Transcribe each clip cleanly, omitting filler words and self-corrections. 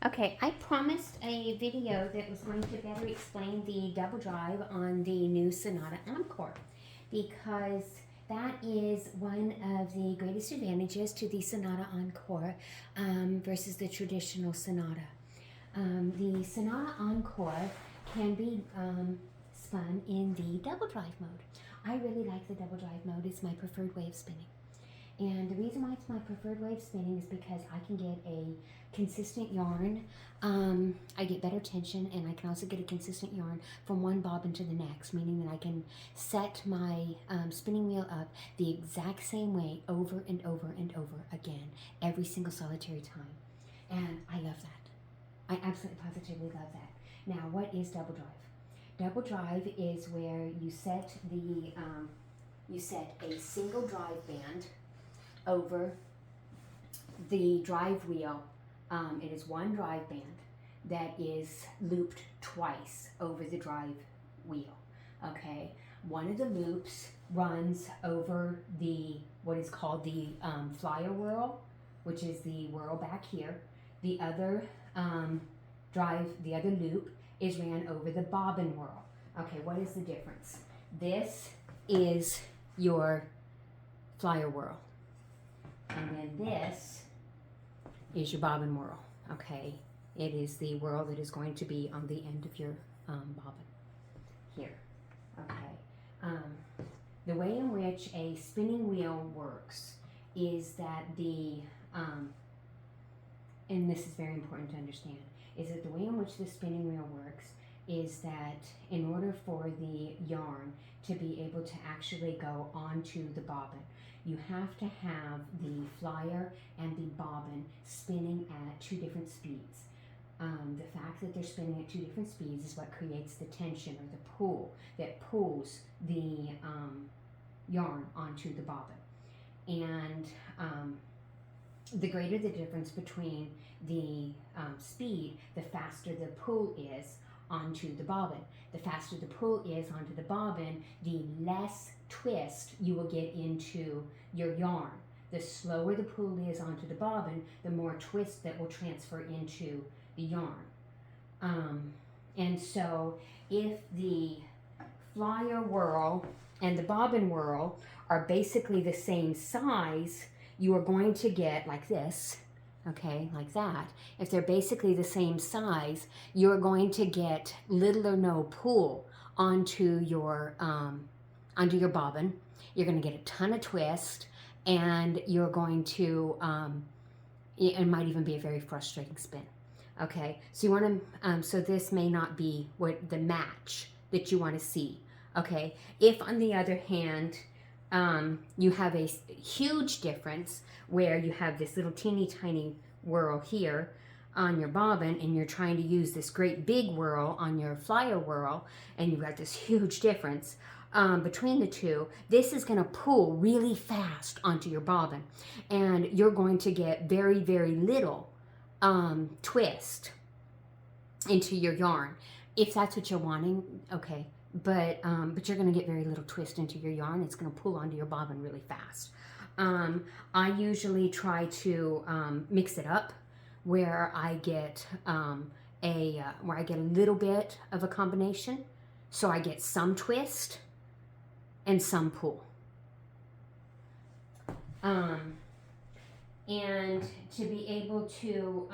Okay, I promised a video that was going to better explain the double drive on the new Sonata Encore because that is one of the greatest advantages to the Sonata Encore versus the traditional Sonata. The Sonata Encore can be spun in the double drive mode. I really like the double drive mode. It's my preferred way of spinning. And the reason why it's my preferred way of spinning is because I can get a consistent yarn. I get better tension, and I can also get a consistent yarn from one bobbin to the next, meaning that I can set my spinning wheel up the exact same way over and over and over again, every single solitary time. And I love that. I absolutely positively love that. Now, what is double drive? Double drive is where you set a single drive band over the drive wheel. It is one drive band that is looped twice over the drive wheel. Okay, one of the loops runs over what is called the flyer whirl, which is the whirl back here. The other the other loop is ran over the bobbin whirl. Okay, what is the difference? This is your flyer whirl. And then this is your bobbin whirl, okay? It is the whirl that is going to be on the end of your bobbin here, okay? The way in which a spinning wheel works is that and this is very important to understand, is that the way in which the spinning wheel works is that in order for the yarn to be able to actually go onto the bobbin, you have to have the flyer and the bobbin spinning at two different speeds. The fact that they're spinning at two different speeds is what creates the tension or the pull that pulls the yarn onto the bobbin. And the greater the difference between the speed, the faster the pull is onto the bobbin. The faster the pull is onto the bobbin, the less twist you will get into your yarn. The slower the pull is onto the bobbin, the more twist that will transfer into the yarn. And so if the flyer whirl and the bobbin whirl are basically the same size, you are going to get like this, okay, like that. If they're basically the same size, you're going to get little or no pull onto your bobbin. You're going to get a ton of twist, and you're going to, it might even be a very frustrating spin. Okay, so you want to, so this may not be what the match that you want to see. Okay, if on the other hand, you have a huge difference where you have this little teeny tiny whirl here on your bobbin, and you're trying to use this great big whirl on your flyer whirl, and you've got this huge difference between the two, this is going to pull really fast onto your bobbin, and you're going to get very, very little twist into your yarn. If that's what you're wanting, okay. But you're going to get very little twist into your yarn. It's going to pull onto your bobbin really fast. I usually try to mix it up where I get where I get a little bit of a combination, so I get some twist and some pull. And to be able to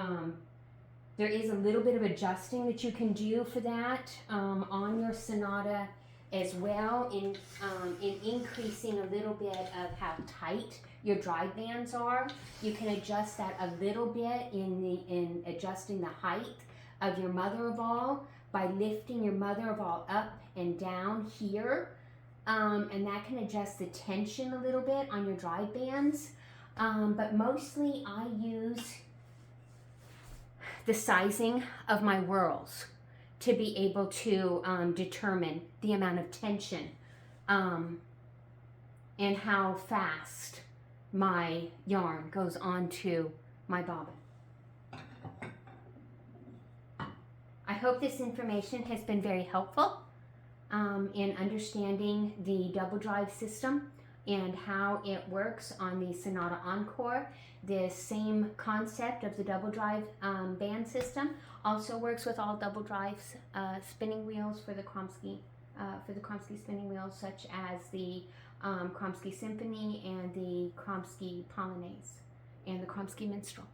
there is a little bit of adjusting that you can do for that on your Sonata as well, in increasing a little bit of how tight your drive bands are. You can adjust that a little bit in adjusting the height of your mother of all by lifting your mother of all up and down here, and that can adjust the tension a little bit on your drive bands. But mostly I use the sizing of my whorls to be able to determine the amount of tension and how fast my yarn goes onto my bobbin. I hope this information has been very helpful in understanding the double drive system and how it works on the Sonata Encore. The same concept of the double drive band system also works with all double drives spinning wheels for the Kromski spinning wheels, such as the Kromski Symphony and the Kromski Polonaise and the Kromski Minstrel.